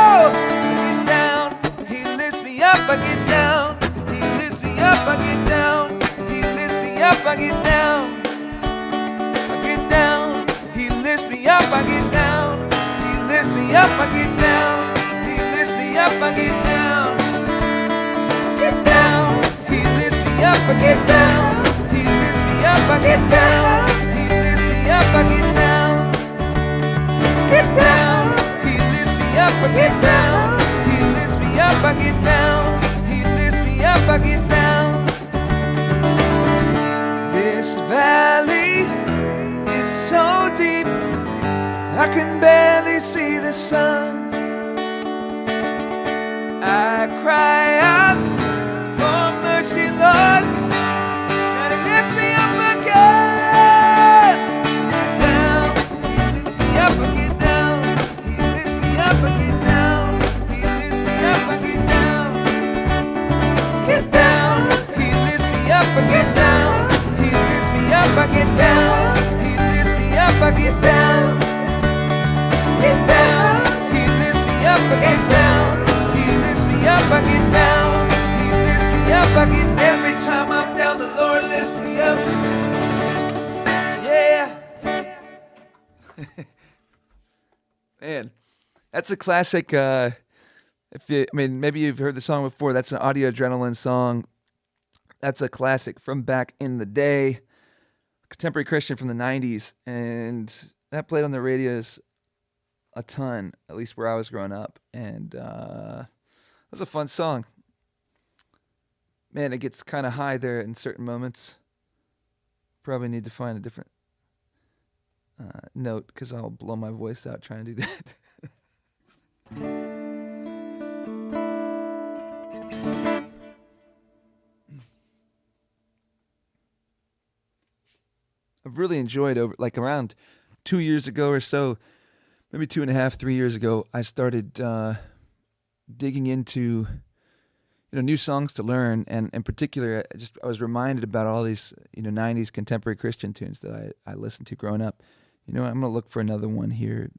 I get down, he lifts me up. I get down, he lifts me up. I get down, he lifts me up. I get down, I get down, he lifts me up. I get down, he lifts me up. I get down, he lifts me up. I get down, get down, he lifts me up. I get down, he lifts me up. I get down, he lifts me up. I get down, get down, he lifts me up. I get down, he lifts me up. I get down, he lifts me up. I get down. This valley is so deep, I can barely see the sun. I cry out for mercy, Lord, and he lifts me up again. Down, he lifts me up. I get down, he lifts me up. I get down, he lifts me up. I get down, get down, he lifts me up. I get down, he lifts me up. I get down, he lifts me up. I get down, get down, he lifts me up. I get down, he lifts me up. I get down, he lifts me up. I get every time I'm down, the Lord lifts me up. Yeah. Man, that's a classic. If you, I mean, maybe you've heard the song before. That's an Audio Adrenaline song. That's a classic from back in the day, contemporary Christian from the '90s, and that played on the radios a ton, at least where I was growing up, and it was a fun song. Man, it gets kind of high there in certain moments. Probably need to find a different note because I'll blow my voice out trying to do that. I've really enjoyed like around 2 years ago or so, maybe 2.5, 3 years ago, I started digging into new songs to learn, and in particular, I was reminded about all these 90s contemporary Christian tunes that I listened to growing up. I'm gonna look for another one here.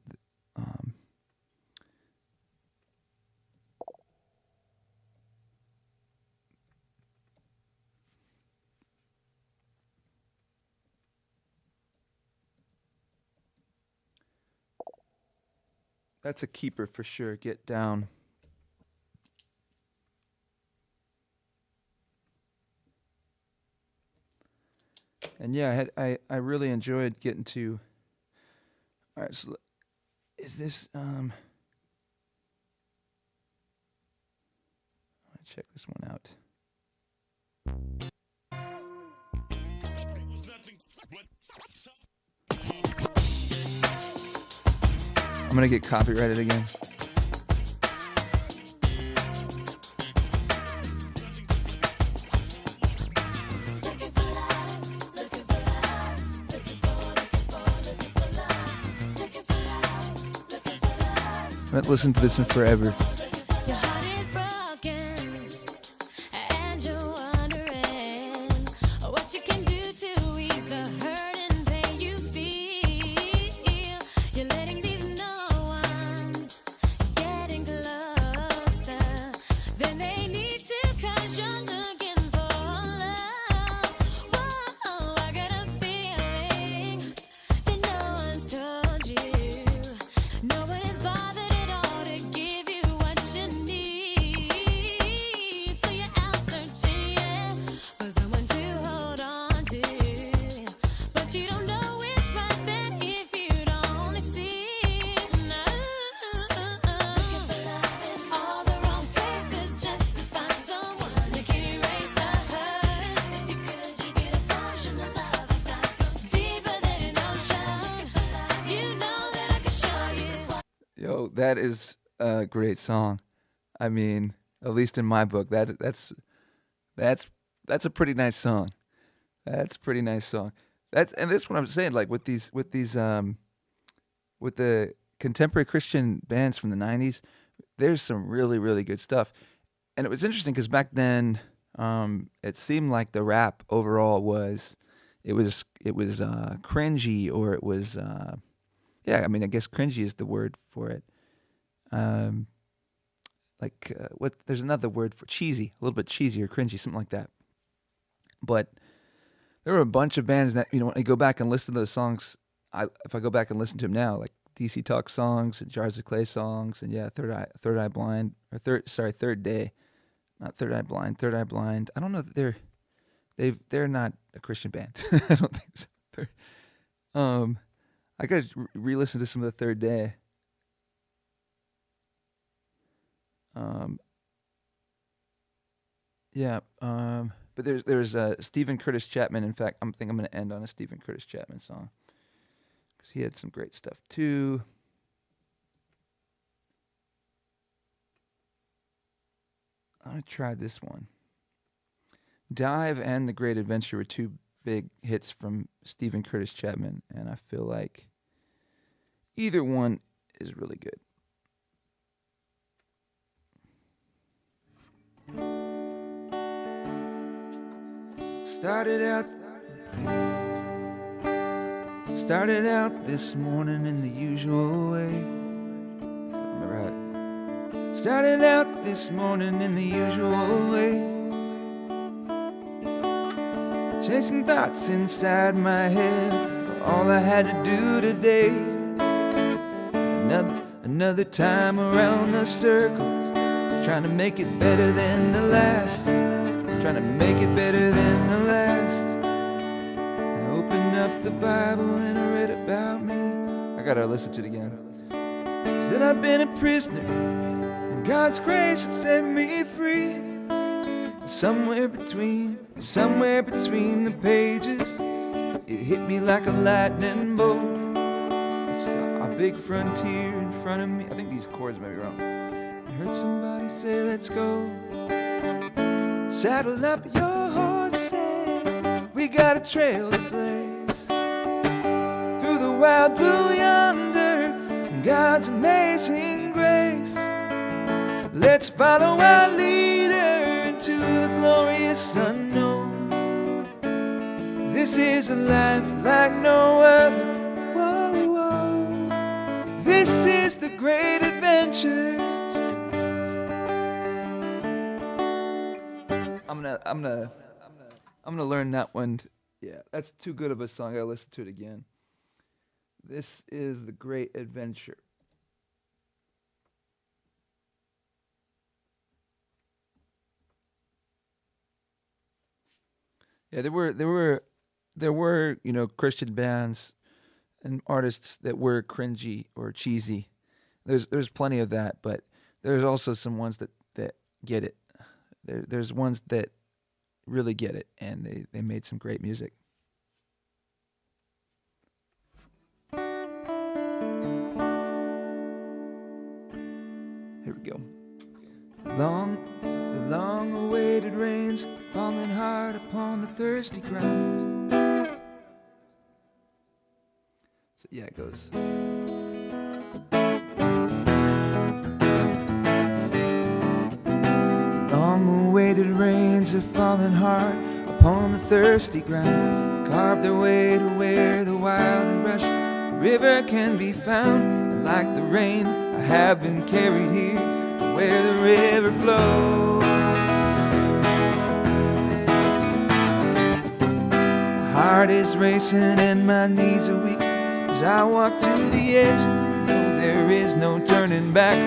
That's a keeper for sure. Get Down. And yeah, I really enjoyed getting to. All right, so is this I'll check this one out. I'm gonna get copyrighted again. haven't listened to this one forever. Your heart is broken, and you're wondering what you can do to ease the hurt and pain you feel. You're letting these no ones getting closer than they need to, 'cause you're looking for love. Whoa, I got a feeling that no one's told you. No one is bothered at all to give you what you need. So you're out searching for someone to hold on to, but you don't know it's right there if you'd only see it. No. Looking for love in all the wrong places just to find someone who can erase the hurt. If you could, you get a portion of love that goes deeper than an ocean. You know that I can show you what. Yo, that is a great song. I mean, at least in my book, that's a pretty nice song. That's a pretty nice song. And that's what I'm saying. Like with the contemporary Christian bands from the '90s, there's some really really good stuff. And it was interesting because back then, it seemed like the rap overall was cringy, or it was yeah. I mean, I guess cringy is the word for it. There's another word for cheesy, a little bit cheesy or cringy, something like that. But there were a bunch of bands that, when I go back and listen to those songs, if I go back and listen to them now, like DC Talk songs and Jars of Clay songs, and yeah, Third Eye Blind, Third Day, not Third Eye Blind, Third Eye Blind. I don't know that they're not a Christian band. I don't think so. I gotta re-listen to some of the Third Day. But there's Stephen Curtis Chapman. In fact, I'm going to end on a Stephen Curtis Chapman song because he had some great stuff too. I'm going to try this one. Dive and The Great Adventure were two big hits from Stephen Curtis Chapman, and I feel like either one is really good. Started out this morning in the usual way. Remember how it started out this morning in the usual way. Chasing thoughts inside my head, all I had to do today. Another time around the circles, trying to make it better than the last. Trying to make it better than the last. I opened up the Bible and I read about me. I gotta listen to it again. Said I've been a prisoner, and God's grace had set me free. Somewhere between the pages, it hit me like a lightning bolt. I saw a big frontier in front of me. I think these chords might be wrong. I heard somebody say, let's go. Saddle up your horses, we got a trail to blaze. Through the wild blue yonder, God's amazing grace. Let's follow our leader into the glorious unknown. This is a life like no other. Whoa, whoa. This is the great adventure. I'm gonna learn that one. Yeah, that's too good of a song. I gotta listen to it again. This is the Great Adventure. Yeah, there were Christian bands and artists that were cringy or cheesy. There's plenty of that, but there's also some ones that get it. There's ones that really get it, and they made some great music. Here we go. The long-awaited rains falling hard upon the thirsty ground. So yeah, it goes. faded rains have fallen hard upon the thirsty ground, carved their way to where the wild and rush river can be found. And like the rain, I have been carried here to where the river flows. My heart is racing and my knees are weak as I walk to the edge. No, there is no turning back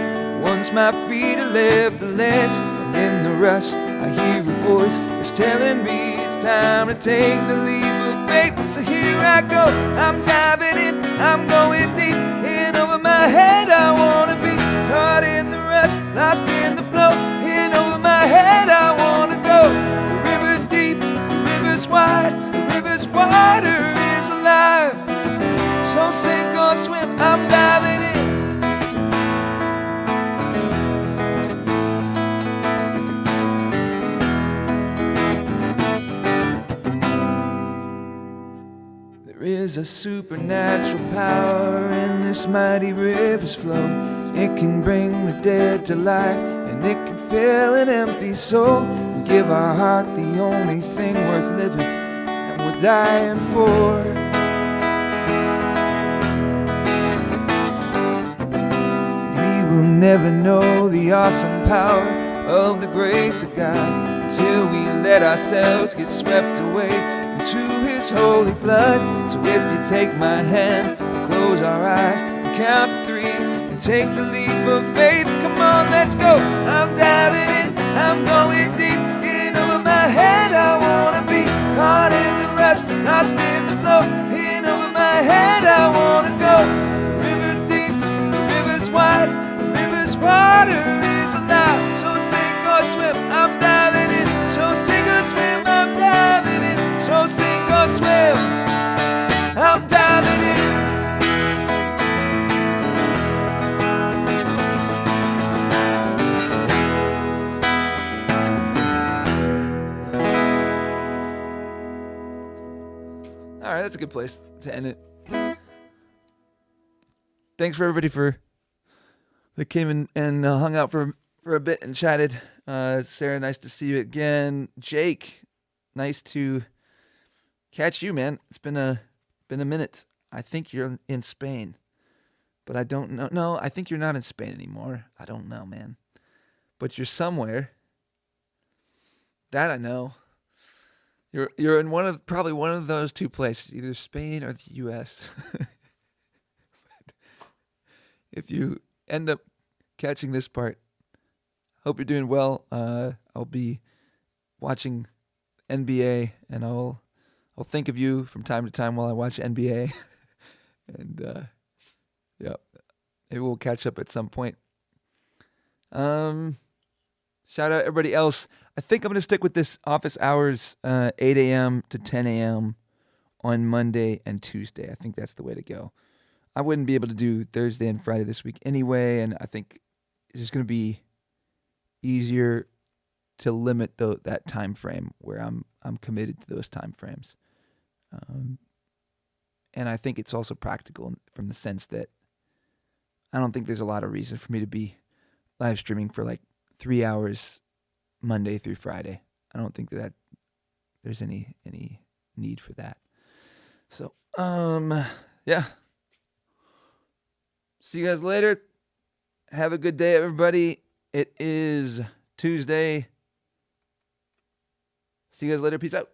once my feet have left the ledge. And in the rush, I hear a voice that's telling me it's time to take the leap of faith. So here I go, I'm diving in, I'm going deep. In over my head I wanna be, caught in the rush, lost in the flow. In over my head I wanna go. The river's deep, the river's wide, the river's water is alive. So sink or swim, I'm diving in. There is a supernatural power in this mighty river's flow. It can bring the dead to life, and it can fill an empty soul, and give our heart the only thing worth living and we're dying for. We will never know the awesome power of the grace of God until we let ourselves get swept away into His holy flood. So if you take my hand, close our eyes and count to 3 and take the leap of faith. Come on, let's go. I'm diving in, I'm going deep. In over my head I wanna be, caught in the rush, lost in the flow. In over my head I wanna go. The river's deep, the river's wide, the river's water is alive. So sink or swim, I'm diving in. So sink or swim, I'm diving in. So sink or swim, I'm diving in. All right, that's a good place to end it. Thanks for everybody that came in and hung out for a bit and chatted. Sarah, nice to see you again. Jake, nice to catch you, man. It's been a minute. I think you're in Spain, but I don't know. No, I think you're not in Spain anymore. I don't know, man. But you're somewhere. That I know. You're in probably one of those two places, either Spain or the U.S. If you end up catching this part, hope you're doing well. I'll be watching NBA, and I'll think of you from time to time while I watch NBA. And yeah, maybe we'll catch up at some point. Shout out everybody else. I think I'm going to stick with this office hours, 8 a.m. to 10 a.m. on Monday and Tuesday. I think that's the way to go. I wouldn't be able to do Thursday and Friday this week anyway, and I think it's just going to be easier to limit that time frame where I'm committed to those time frames. And I think it's also practical from the sense that I don't think there's a lot of reason for me to be live streaming for like 3 hours Monday through Friday. I don't think that there's any need for that. So, yeah. See you guys later. Have a good day, everybody. It is Tuesday. See you guys later. Peace out.